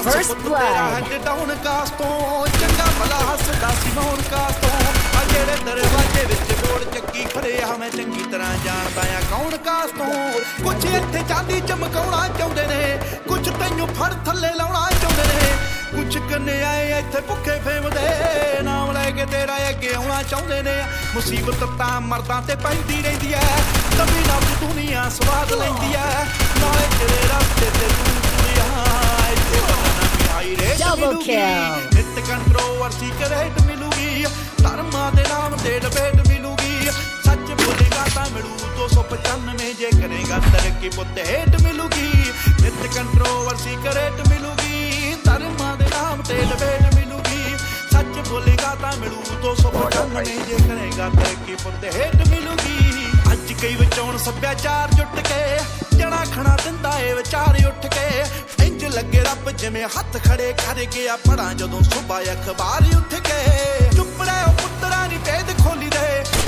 First blood. Down ਕਾਸ ਤੋਂ ਚੰਗਾ ਭਲਾ ਹੱਸਦਾ ਸੀ ਮੌਨ ਕਾਸ ਤੋਂ ਆ ਜਿਹੜੇ ਦਰਵਾਜ਼ੇ ਵਿੱਚ ਗੋਲ ਚੱਕੀ ਖੜੇ ਆ ਮੈਂ ਚੰਗੀ ਤਰ੍ਹਾਂ ਜਾਣਦਾ ਆ ਕੌਣ ਕਾਸ ਤੋਂ ਕੁਛ ਇੱਥੇ ਚਾਂਦੀ ਚਮਕਾਉਣਾ ਚਾਹੁੰਦੇ ਨੇ ਕੁਛ ਤੈਨੂੰ ਫੜ ਥੱਲੇ ਲਾਉਣਾ ਚਾਹੁੰਦੇ ਨੇ ਕੁਛ ਕੰਨੇ ਆਏ ਇੱਥੇ ਭੁੱਖੇ ਫੇਮਦੇ ਨਾਮ ਲੈ ਕੇ ਤੇਰਾ ਅੱਗੇ ਆਉਣਾ ਚਾਹੁੰਦੇ ਨੇ ਮੁਸੀਬਤ ਤਾਂ ਮਰਦਾਂ ਤੇ ਪੈਂਦੀ ਰਹਿੰਦੀ ਐ ਤਵੀ ਨਾ ਦੁਨੀਆ ਸਵਾਦ ਲੈਂਦੀ ਐ ਨਾਲੇ ਤੇਰੇ ਰਸਤੇ ਤੇ ਤੂੰ Double kill. ਨਿਤ ਕੰਟਰੋਵਰਸੀ ਕਰੇਟ ਮਿਲੂਗੀ ਧਰਮਾਂ ਦੇ ਨਾਮ ਤੇ ਡਿਬੇਟ ਮਿਲੂਗੀ ਸੱਚ ਬੋਲੇਗਾ ਤਾਂ ਮਿਲੂ 295 ਜੇ ਕਰੇਗਾ ਤਰੱਕੀ ਪੁੱਤ ਹੇਟ ਮਿਲੂਗੀ ਨਿਤ ਕੰਟਰੋਵਰਸੀ ਕਰੇਟ ਮਿਲੂਗੀ ਧਰਮਾਂ ਦੇ ਨਾਮ ਤੇ ਡਿਬੇਟ ਮਿਲੂਗੀ ਸੱਚ ਬੋਲੇਗਾ ਤਾਂ ਮਿਲੂ 295 ਜੇ ਕਰੇਗਾ ਤਰੱਕੀ ਪੁੱਤ ਹੇਟ ਮਿਲੂਗੀ ਅੱਜ ਕਈ ਵਿਚੋਂ ਸੱਭਿਆਚਾਰ ਜੁੱਟ ਕੇ ਜਣਾ ਖਣਾ ਦਿੰਦਾ ਏ ਵਿਚਾਰ ਉੱਠ ਕੇ ਇੰਜ ਲੱਗੇ ਰੱਬ ਜਿਵੇਂ ਹੱਥ ਖੜੇ ਕਰ ਗਿਆ ਪੜਾਂ ਜਦੋਂ ਸੁਬਾ ਅਖਬਾਰ ਉੱਠ ਕੇ ਚੁੱਪ ਰਹਿ ਉਹ ਪੁੱਤਰਾਂ ਦੀ ਭੇਦ ਖੋਲੀ ਦੇ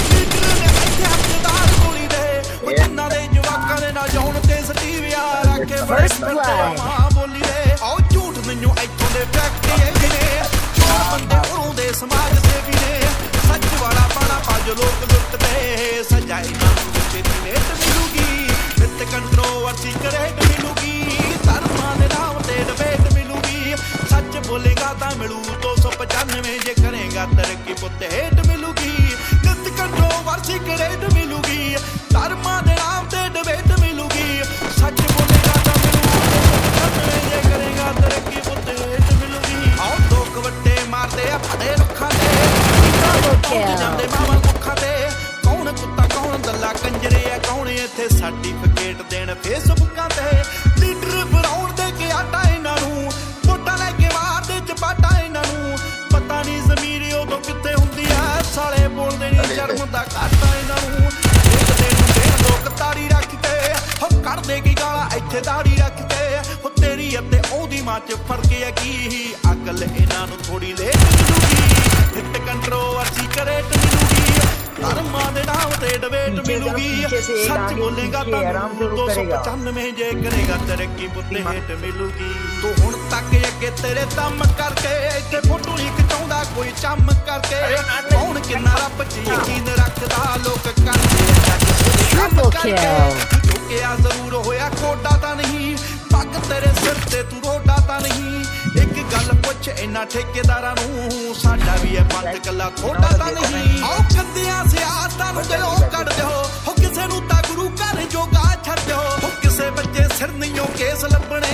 ਲੀਡਰ ਨੇ ਇੱਥੇ ਹੱਥਦਾਰ ਗੋਲੀ ਦੇ ਉਹ ਜਿੰਨਾਂ ਦੇ ਜਵਾਕਾਂ ਦੇ ਨਾਲ ਜਾਉਣ ਤੇ ਸਟੀਵਿਆ ਰੱਖੇ ਮਾਂ ਬੋਲੀ ਦੇ ਆਓ ਝੂਠ ਮੈਨੂੰ ਇੱਥੋਂ ਦੇ ਫੈਕਟਰੀ ਨੇ ਜੋ ਬੰਦੇ ਉਰੋਂ ਦੇ ਸਮਾਜ ਸੇਵੀ ਨੇ ਸੱਚ ਵਾਲਾ ਪਾਣਾ ਪੰਜ ਲੋਕ ਲੁੱਟਦੇ ਸਜਾਈ ਨਾ ਛੇਤੀ ਨੇਟ ਮਿਲੂਗੀ ਨਿਤ ਕੰਟਰੋਵਰਸੀ ਕਰੇਟ ਮਿਲੂਗੀ ਧਰਮਾਂ ਦੇ ਨਾਮ ਤੇ ਡਿਬੇਟ ਮਿਲੂਗੀ ਸੱਚ ਬੋਲੇਗਾ ਤਾਂ ਮਿਲੂ 295 ਜੇ ਕਰੇਗਾ ਤਰੱਕੀ ਪੁੱਤ ਹੇਟ ਮਿਲੂਗੀ ਨਿਤ ਕੰਟਰੋਵਰਸੀ ਕਰੇਟ ਮਿਲੂਗੀ ਧਰਮਾਂ ਦੇ ਨਾਮ ਤੇ ਡਿਬੇਟ ਮਿਲੂਗੀ ਸੱਚ ਬੋਲੇਗਾ ਤਾਂ ਮਿਲੂ 295 ਜੇ ਕਰੇਗਾ ਤਰੱਕੀ ਪੁੱਤ ਹੇਟ ਮਿਲੂਗੀ ਆਓ ਦੋ ਕਵੱਟੇ ਮਾਰਦੇ ਆ ਫੜੇ ਰੁੱਖਾਂ ਤੇ ਜਾਂਦੇ ਮਾਵਾਂ ਮੁੱਖਾਂ ਤੇ ਕੌਣ ਕੁੱਤਾ ਕੌਣ ਦੱਲਾ ਕੰਜਰੇ ਆ ਕੌਣ ਇੱਥੇ ਸਰਟੀਫਿਕੇਟ ਦੇਣ ਫੇਸਬੁੱਕਾਂ ਤੇ ਲੀਡਰ ਬਣਾਉਣ ਦੇ ਕੇ ਆਟਾ ਇਹਨਾਂ ਨੂੰ ਵੋਟਾਂ ਲੈ ਕੇ ਮਾਰਦੇ ਚਪਾਟਾ ਇਹਨਾਂ ਨੂੰ ਪਤਾ ਨਹੀਂ ਜ਼ਮੀਰ ਉਦੋਂ ਕਿੱਥੇ ਹੁੰਦੀ ਆ ਸਾਲੇ ਬੋਲਦੇ ਨਹੀਂ ਸ਼ਰਮ ਦਾ ਘਾਟਾ ਇਹਨਾਂ ਨੂੰ ਦੇਖਦੇ ਨੂੰ ਦੇਣ ਲੋਕ ਤਾੜੀ ਰੱਖ ਕੇ ਹੋ ਕੱਢਦੇ ਕੀ ਗਾਲਾਂ ਇੱਥੇ ਦਾੜੀ ਰੱਖ ਕੇ ਹੋ ਤੇਰੀ ਅਤੇ ਉਹਦੀ ਮਾਂ ਚ ਫਰਕ ਹੈ ਕੀ ਅਕਲ ਇਹਨਾਂ ਨੂੰ ਥੋੜੀ ਲੇਟ ਮਿਲੂਗੀ ਹਿੱਟ ਕੰਟਰੋਵਰਸੀ ਕਰੇਟ ਮਿਲੂਗੀ ਧਰਮਾਂ ਦੇ ਨਾਮ ਤੇ ਡਿਬੇਟ ਮਿਲੂਗੀ ਸੱਚ ਬੋਲੇਗਾ ਤਾਂ 295 ਜੇ ਕਰੇਗਾ ਤਰੱਕੀ ਪੁੱਤ ਹੇਟ ਮਿਲੂਗੀ ਤੂੰ ਹੁਣ ਤੱਕ ਅੱਗੇ ਤੇਰੇ ਦਮ ਕਰਕੇ ਇੱਥੇ ਫੋਟੋ ਹੀ ਖਿਚਾਉਂਦਾ ਕੋਈ ਚੰਮ ਕਰਕੇ ਕੌਣ ਕਿੰਨਾ ਰੱਬ 'ਚ ਯਕੀਨ ਰੱਖਦਾ ਲੋਕ ਕਰਦੇ ਚੁੱਕਿਆ ਜ਼ਰੂਰ ਹੋਇਆ ਕੋਡਾ ਤਾਂ ਨਹੀਂ ਪੱਗ ਤੇਰੇ ਸਿਰ ਤੇ ਤੂੰ ਰੋਡਾ ਤਾਂ ਨਹੀਂ ਇੱਕ ਗੱਲ ਪੁੱਛ ਇਹਨਾਂ ਠੇਕੇਦਾਰਾਂ ਨੂੰ ਸਾਡਾ ਵੀ ਇਹ ਪੰਥ ਕੱਲਾ ਥੋੜਾ ਤਾਂ ਨਹੀਂ ਆਓ ਕੰਦਿਆਂ ਸਿਆਸਤਾਂ ਨੂੰ ਦਿਲੋਂ ਕੱਢ ਦਿਓ ਹੋ ਕਿਸੇ ਨੂੰ ਤਾਂ ਗੁਰੂ ਘਰ ਜੋਗਾ ਛੱਡ ਦਿਓ ਹੋ ਕਿਸੇ ਬੱਚੇ ਸਿਰ ਨਹੀਂਓ ਕੇਸ ਲੱਭਣੇ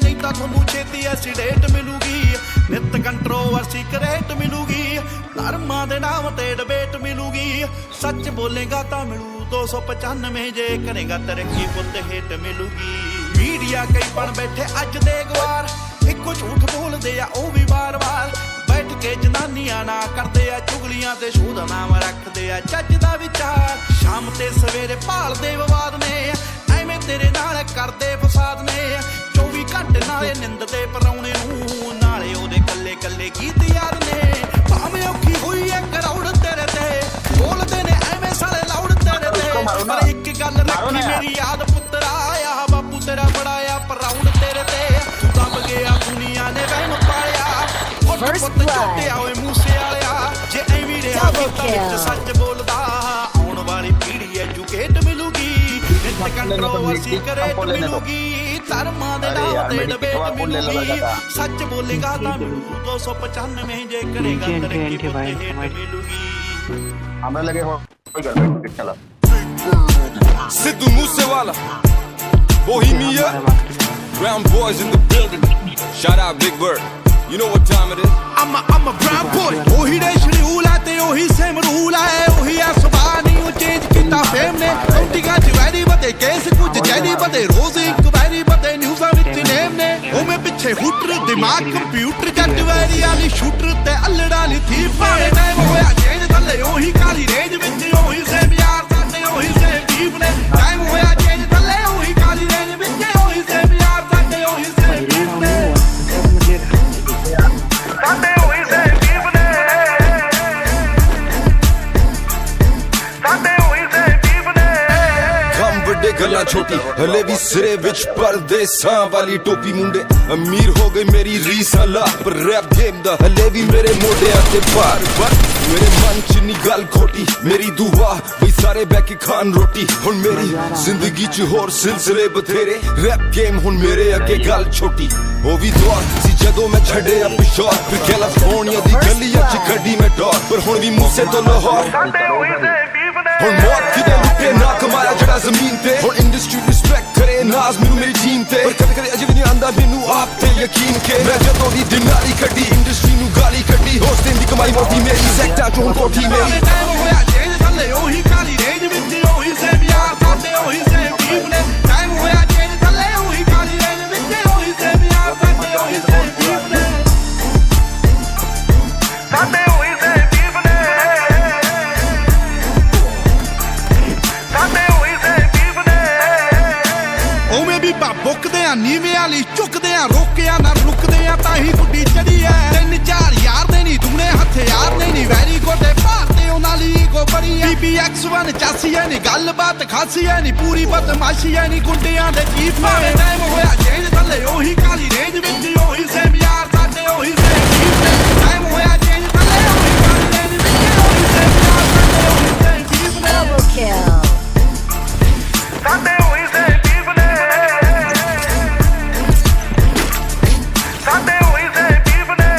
ਨਹੀਂ ਤਾਂ ਤੁਹਾਨੂੰ ਛੇਤੀ ਐਕਸੀਡੈਂਟ ਮਿਲੂਗੀ ਨਿਤ ਕੰਟਰੋਵਰਸੀ ਕਰੇਟ ਮਿਲੂਗੀ ਧਰਮਾਂ ਦੇ ਨਾਮ ਤੇ ਡਿਬੇਟ ਮਿਲੂਗੀ ਸੱਚ ਬੋਲੇਗਾ ਤਾਂ ਮਿਲੂ 295 ਜੇ ਕਰੇਗਾ ਤਰੱਕੀ ਪੁੱਤ ਹੇਟ ਮਿਲੂਗੀ ਮੀਡੀਆ ਕਈ ਬਣ ਬੈਠੇ ਅੱਜ ਦੇ ਗਵਾਰ ਇੱਕੋ ਝੂਠ ਬੋਲਦੇ ਆ ਉਹ ਵੀ ਵਾਰ-ਵਾਰ ਬੈਠ ਕੇ ਜਨਾਨੀਆਂ ਨਾ ਕਰਦੇ ਆ ਚੁਗਲੀਆਂ ਤੇ ਸ਼ੋਅ ਦਾ ਨਾਮ ਰੱਖਦੇ ਆ ਚੱਜ ਦਾ ਵਿਚਾਰ ਸ਼ਾਮ ਤੇ ਸਵੇਰੇ ਭਾਲਦੇ ਵਿਵਾਦ ਨੇ ਐਵੇਂ ਤੇਰੇ ਨਾਲ ਕਰਦੇ ਫਸਾਦ ਨੇ 24 ਘੰਟੇ ਨਾਲੇ ਨਿੰਦ ਤੇ ਪਰਾਉਣੇ ਨੂੰ ਨਾਲੇ ਉਹਦੇ ਕੱਲੇ ਕੱਲੇ ਗੀਤ ਯਾਰ ਨੇ ਭਾਵੇਂ ਔਖੀ ਹੋਈ ਐ ਕਰੌੜ ਤੇਰੇ ਤੇ ਬੋਲਦੇ ਨੇ ਐਵੇਂ ਸਾਲੇ ਲੌੜ ਤੇਰੇ ਤੇ ਪਰ ਇੱਕ ਗੱਲ ਰੱਖੀ ਮੇਰੀ ਯਾਦ ਪੁੱਤਰਾ ਆ ਬਾਪੂ ਤੇਰਾ ਬੜਾ ਆ ਪਰਾਉਣ ਤੇਰੇ ਤੇ ਤੂੰ ਦੱਬ ਗਿਆ ਦੁਨੀਆ ਨੇ ਵਹਿਮ ਪਾਇਆ ਪੁੱਤ ਛੋਟਿਆ ਹੋਏ ਮੂਸੇ ਵਾਲਿਆ ਜੇ ਐਵੇਂ ਰਿਹਾ ਵਿੱਚ ਸੱਚ ਬੋਲਦਾ ਆਉਣ ਵਾਲੀ ਪੀੜ੍ਹੀ ਐਜੂਕੇਟ ਮਿਲੂਗੀ ਨਿਤ ਕੰਟਰੋਵਰਸੀ ਕਰੇਟ ਮਿਲੂਗੀ ਧਰਮਾਂ ਦੇ ਨਾਮ ਤੇ ਡਿਬੇਟ ਮਿਲੂਗੀ ਸੱਚ ਬੋਲੇਗਾ ਤਾਂ ਮਿਲੂ 295 ਜੇ ਕਰੇਗਾ ਤਰੱਕੀ ਪੁੱਤ ਹੇਟ ਮਿਲੂਗੀ हमरा लगे हो कोई कर रहा चला Sidhu Moosewala Bohemia Brown boys in the building Shout out Big Bird You know what time it is I'm a brown boy ਉਹੀ ਦੇ ਸ਼ਡਿਊਲ ਆ ਤੇ ਉਹੀ ਸੇਮ ਰੂਲ ਆ ਉਹੀ ਆ ਸੁਭਾਅ ਨਹੀਂ ਉਹ ਚੇਂਜ ਕੀਤਾ ਫੇਮ ਨੇ ਕੌਂਟੀਆਂ ਚ ਵੈਰੀ ਵਧੇ ਕੇਸ ਕੁਝ ਚੈਰੀ ਵਧੇ ਰੋਜ਼ ਇਨਕੁਆਇਰੀ ਵਧੇ ਨਿਊਜ਼ਾਂ ਵਿੱਚ ਨੇਮ ਨੇ ਉਹ ਮੈਂ ਪਿੱਛੇ ਹੂਟਰ ਦਿਮਾਗ ਕੰਪਿਊਟਰ ਜੱਟ ਵੈਰੀ ਵਾਲੀ ਸ਼ੂਟਰ ਤੇ ਅਲੜਾ ਵਾਲੀ ਥੀ ਪਾਣੇ ਟਾਈਮ ਹੋਇਆ ਚੇਂਜ ਥੱਲੇ ਉਹੀ ਕਾਲੀ ਰੇਂਜ ਵਿੱਚ ਉਹੀ ਸੇਮ ਯਾਰ ਸਾਡੇ ਉਹੀ ਸੇਮ ਜੀਪ ਨੇ ਟਾਈਮ ਹੋਇਆ ਚੇਂਜ ਥੱਲੇ ਉਹੀ ਕਾਲੀ ਰੇਂਜ ਵਿੱਚ ਉਹੀ ਸੇਮ ਯਾਰ ਸਾਡੇ ਉਹੀ ਸੇਮ ਜੀਪ ਨੇ ਸਾਡੇ ਉਹੀ ਸੇਮ ਜੀਪ ਨੇ ਗੱਲਾਂ ਛੋਟੀ ਹਲੇ ਵੀ ਸਿਰੇ ਵਿੱਚ ਪਰਦੇਸਾਂ ਵਾਲੀ ਟੋਪੀ ਮੁੰਡੇ ਅਮੀਰ ਹੋ ਗਏ ਮੇਰੀ ਰੀਸਾਂ ਲਾ ਪਰ ਰੈਪ ਗੇਮ ਦਾ ਹਲੇ ਵੀ ਮੇਰੇ ਮੋਢਿਆਂ ਤੇ ਭਾਰ ਮੇਰੇ ਮਨ ਚ ਨੀ ਗੱਲ ਖੋਟੀ ਮੇਰੀ ਦੁਆ ਵੀ ਸਾਰੇ ਬਹਿ ਕੇ ਖਾਣ ਰੋਟੀ ਹੁਣ ਮੇਰੀ ਜ਼ਿੰਦਗੀ ਚ ਹੋਰ ਸਿਲਸਿਲੇ ਬਥੇਰੇ ਰੈਪ ਗੇਮ ਹੁਣ ਮੇਰੇ ਅੱਗੇ ਗੱਲ ਛੋਟੀ ਉਹ ਵੀ ਦੌਰ ਸੀ ਜਦੋਂ ਮੈਂ ਛੱਡਿਆ ਪਿਸ਼ੌਰ ਫਿਰ ਕੈਲੀਫੋਰਨੀਆ ਦੀ ਗਲੀਆਂ ਚ ਕੱਢੀ ਮੈਂ ਡੋਰ ਪਰ ਹੁਣ ਵੀ ਮੂਸੇ ਤੋਂ ਲਾਹੌਰ ਹੁਣ ਮੌਤ ਕਿਤੇ ਲੁੱਟੇ ਨਾ ਕਮਾਇਆ ਜਿਹੜਾ ਜ਼ਮੀਨ ਤੇ ਹੁਣ ਇੰਡਸਟਰੀ ਰਿਸਪੈਕਟ ਕਰੇ ਨਾਜ਼ ਮੈਨੂੰ ਮੇਰੀ ਟੀਮ ਤੇ ਪਰ ਕਦੇ ਕਦੇ ਅਜੇ ਵੀ ਨਹੀਂ ਆਂਦਾ ਮੈਨੂੰ ਆਪ ਤੇ ਯਕੀਨ ਕਿ ਮੈਂ ਜਦੋਂ ਦੀ ਦਿਨਾਰੀ ਕੱਢੀ ਇੰਡਸਟਰੀ ਨੂੰ ਗਾਲੀ ਕੱਢੀ ਉਸ ਦਿਨ ਦੀ ਕਮਾਈ ਮੋਟੀ ਮੇਰੀ ਸੈਕਟਰ ਚੋਂ ਕੋਠੀ ਮੇਰੀ ਹੋਇਆ ਚੇਂਜ ਥੱਲੇ ਉਹੀ ਕਾਲੀ ਰੇਂਜ ਵਿੱਚ ਉਹੀ ਸੇਮ ਯਾਰ ਸਾਡੇ ਉਹੀ ਸੇਮ ਟੀਮ ਨੇ ਟਾਈਮ ਹੋਇਆ ਚੇਂਜ ਥੱਲੇ ਉਹੀ ਕਾਲੀ ਰੇਂਜ ਵਿੱਚ ਉਹੀ ਸੇਮ ਯਾਰ ਸਾਡੇ ਉਹੀ ਸੇਮ ਟੀਮ ਨੇ ਸਾਡੇ ਉਹੀ ਸੇਮ ਟੀਮ ਨੇ ਸਾਡੇ ਉਹੀ ਸੇਮ ਟੀਮ ਨੇ ਉਵੇਂ ਵੀ ਬੁੱਕਦੇ ਆ ਨੀਵੇਂ ਵਾਲੀ ਝੁਕਦੇ ਆ ਰੋਕਿਆ ਨਾ ਰੁਕਦੇ ਆ ਤਾਂ ਹੀ ਗੁੱਡੀ ਚੜੀ ਐ 3-4 ਯਾਰ ਦੇ ਨਹੀਂ ਦੁਗਣੇ ਹਥਿਆਰ ਦੇ ਨਹੀਂ ਵੈਰੀ ਗੋਡੇ ਭਾਰਤੇ ਉਹਨਾਂ ਲਈ ਗੋ ਬੜੀ ਐ BBX1 ਚਾਸੀ ਐ ਨਹੀਂ ਗੱਲਬਾਤ ਖਾਸੀ ਐ ਨਹੀਂ ਪੂਰੀ ਬਦਮਾਸ਼ੀ ਐ ਨਹੀਂ ਗੁੰਡਿਆਂ ਦੇ ਚੀਫ ਨੇ ਟਾਈਮ ਹੋਇਆ ਚੇਂਜ ਥੱਲੇ ਉਹੀ ਕਾਲੀ ਰੇਂਜ ਵਿੱਚ ਉਹੀ ਸੇਮ ਯਾਰ ਸਾਡੇ ਉਹੀ ਸੇਮ ਚੀਫ ਨੇ ਟਾਈਮ ਹੋਇਆ ਚੇਂਜ ਥੱਲੇ ਉਹੀ ਕਾਲੀ ਰੇਂਜ ਵਿੱਚ ਉਹੀ ਸੇਮ ਯਾਰ ਸਾਡੇ ਉਹੀ ਸੇਮ ਚੀਫ ਨੇ Double kill. ਸਾਡੇ ਉਹੀ ਸੇਮ ਚੀਫ ਨੇ ਸਾਡੇ ਉਹੀ ਸੇਮ ਚੀਫ ਨੇ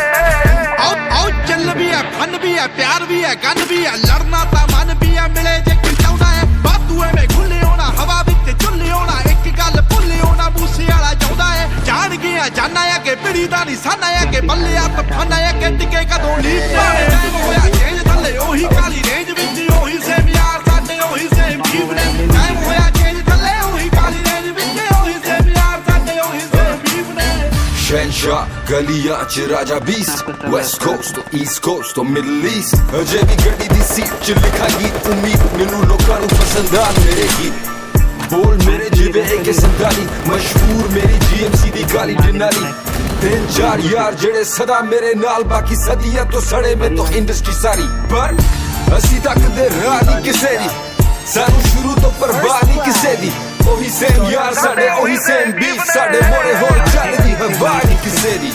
ਆਓ ਚੱਲ ਵੀ ਐ ਫਨ ਵੀ ਐ ਪਿਆਰ ਵੀ ਐ ਗਨ ਵੀ ਐ ਲੜਨਾ ਤਾਂ ਮਨ ਵੀ ਐ ਮਿਲੇ ਜੇ ਕੋਈ ਚਾਹੁੰਦਾ ਐ ਬਾਤੂ ਐਵੇਂ ਖੁੱਲੇ ਹੋਣਾ ਹਵਾ ਵਿੱਚ ਝੁੱਲੇ ਹੋਣਾ ਇੱਕ ਗੱਲ ਭੁੱਲੇ ਹੋਣਾ ਮੂਸੇ ਵਾਲਾ ਚਾਹੁੰਦਾ ਐ ਜਾਣ ਗਿਆ ਜਾਨਾ ਐ ਕਿ ਪਿੜੀ ਦਾ ਨਹੀਂ ਸਾਨਾ ਐ ਕਿ ਬੱਲੇ ਆ ਤਫਾਨਾ ਐ ਕਿ ਟਿਕੇ ਕਦੋਂ ਲੀਪ ਟਾਈਮ ਹੋਇਆ ਚੇਂਜ ਥੱਲੇ ਉਹੀ ਕਾਲੀ ਰੇਂਜ ਵਿੱਚ ਉਹੀ ਸੇਮ ਯਾਰ ਸਾਡੇ ਉਹੀ ਸੇਮ ਜੀਵ ਨੇ ਟਾਈਮ ਹੋਇਆ ਚੇਂਜ ਥੱਲੇ ਉਹੀ ਕਾਲੀ ਰੇਂਜ ਵਿੱਚ ਉਹੀ ਸੇਮ ਯਾਰ ਸਾਡੇ ਉਹੀ ਸੇਮ ਜੀਵ ਨੇ Shenshaw, ਗਲੀਆਂ ਚ ਰਾਜਾ ਬੀਸਟ ਵੈਸਟ ਕੋਸਟ ਤੋਂ ਈਸਟ ਕੋਸਟ ਤੋਂ ਮਿਡਲ ਈਸਟ ਅਜੇ ਵੀ ਗੱਡੀ ਦੀ ਸੀਟ ਚ ਲਿਖਾ ਗੀਤ ਉਮੀਦ ਮੈਨੂੰ ਲੋਕਾਂ ਨੂੰ ਪਸੰਦ ਆ ਮੇਰੇ ਗੀਤ ਬੋਲ ਮੇਰੇ ਜਿਵੇਂ AK-47 ਮਸ਼ਹੂਰ ਮੇਰੀ GMC ਦੀ ਗਾਲੀ ਡਿਨਾਲੀ 3-4 ਯਾਰ ਜਿਹੜੇ ਸਦਾ ਮੇਰੇ ਨਾਲ ਬਾਕੀ ਸਦੀਆਂ ਤੋਂ ਸੜੇ ਮੇ ਤੋਂ ਇੰਡਸਟਰੀ ਸਾਰੀ ਪਰ ਅਸੀਂ ਤੱਕਦੇ ਰਾਹ ਨਹੀਂ ਕਿਸੇ ਦੀ ਸਾਨੂੰ ਸ਼ੁਰੂ ਤੋਂ ਪਰਵਾਹ ਨਹੀਂ ਕਿਸੇ ਦੀ ਉਹੀ ਸੇਮ ਯਾਰ ਸਾਡੇ ਉਹੀ ਸੇਮ ਬੀਫ ਸਾਡੇ ਮੋੜੇ ਹੋਰ ਚੱਲਦੀ ਹਵਾ ਨਹੀਂ ਕਿਸੇ ਦੀ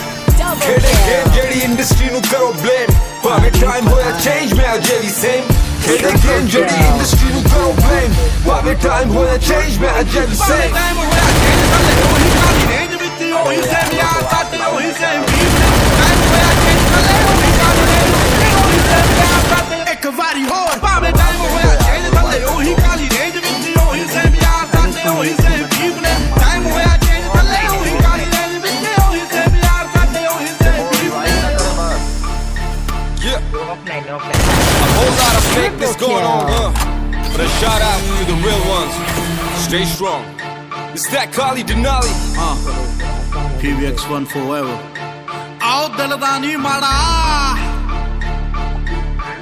ਖੇਡੇ ਗੇਮ ਜਿਹੜੀ ਇੰਡਸਟਰੀ ਨੂੰ ਕਰੋ ਬਲੇਮ ਭਾਵੇਂ ਟਾਈਮ ਹੋਇਆ ਚੇਂਜ ਮੈਂ ਅਜੇ ਵੀ ਸੇਮ ਖੇਡੇ ਗੇਮ ਜਿਹੜੀ ਇੰਡਸਟਰੀ ਨੂੰ ਕਰੋ ਬਲੇਮ ਭਾਵੇਂ ਟਾਈਮ ਹੋਇਆ ਚੇਂਜ ਮੈਂ ਅਜੇ ਵੀ ਸੇਮ ਟਾਈਮ ਹੋਇਆ ਚੇਂਜ ਥੱਲੇ ਉਹੀ ਕਾਲੀ ਰੇਂਜ ਵਿੱਚ ਉਹੀ ਸੇਮ ਯਾਰ ਸਾਡੇ ਉਹੀ ਸੇਮ ਬੀਫ ਨੇ ਟਾਈਮ ਹੋਇਆ ਚੇਂਜ ਥੱਲੇ ਉਹੀ ਕਾਲੀ ਰੇਂਜ ਵਿੱਚ ਉਹੀ ਸੇਮ ਯਾਰ ਸਾਡੇ ਇੱਕ ਵਾਰੀ ਹੋਰ ਭਾਵੇਂ ਟਾਈਮ ਹੋਇਆ ਚੇਂਜ ਥੱਲੇ ਉਹੀ ਕਾਲੀ ਰੇਂਜ ਵਿੱਚ ਉਹੀ ਸੇਮ ਯਾਰ ਸਾਡੇ ਉਹੀ ਸੇਮ ਬੀਫ ਨੇ ਟਾਈਮ ਹੋਇਆ ਚੇਂਜ ਥੱਲੇ ਉਹੀ ਕਾਲੀ ਰੇਂਜ ਵਿੱਚ ਉਹੀ ਸੇਮ ਯਾਰ ਸਾਡੇ ਉਹੀ ਸੇਮ ਬੀਫ ਨੇ Yeah, a whole lot of fakeness going on, but a shout out to the real ones. Stay strong. It's that Kali Denali. PBX1 forever. ਆਓ ਦਿਲ ਦਾ ਨਹੀਂ ਮਾੜਾ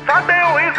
ਸਾਡੇ ਹੋਈ